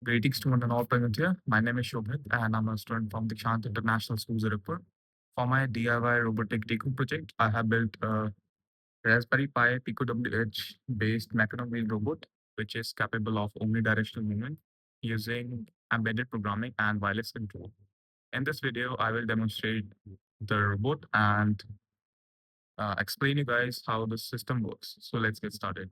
Greetings to one and all present here. My name is Shobhit, and I'm a student from the 𝙄𝙣𝙙𝙞𝙙𝙪𝙩𝙪𝙪 International School, Zirapur. For my DIY robotic Pico project, I have built a Raspberry Pi Pico WH based Mecanum Wheeled Robot, which is capable of omnidirectional movement using embedded programming and wireless control. In this video, I will demonstrate the robot and explain you guys how the system works. So let's get started.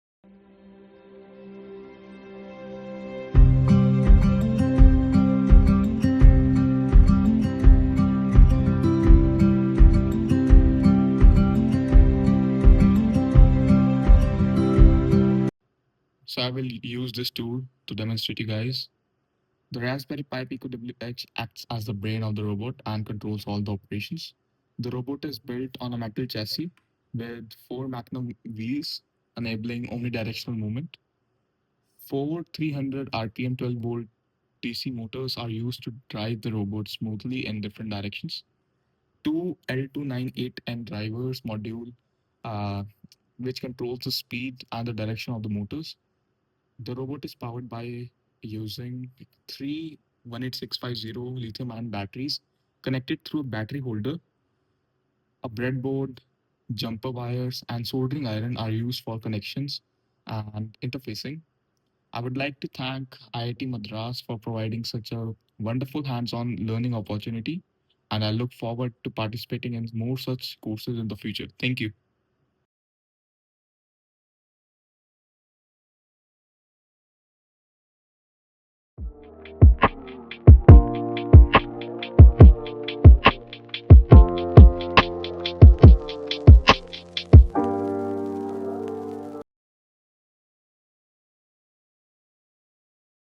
So I will use this tool to demonstrate you guys. The Raspberry Pi Pico WH acts as the brain of the robot and controls all the operations. The robot is built on a metal chassis with four Mecanum wheels enabling omnidirectional movement. Four 300 RPM 12-volt DC motors are used to drive the robot smoothly in different directions. Two 𝙄𝙤𝙙𝙞𝙪𝙩𝙪𝙪𝙪 drivers module, uh, which controls the speed and the direction of the motors. The robot is powered by using three 18650 lithium-ion batteries connected through a battery holder. A breadboard, jumper wires, and soldering iron are used for connections and interfacing. I would like to thank IIT Madras for providing such a wonderful hands-on learning opportunity, and I look forward to participating in more such courses in the future. Thank you.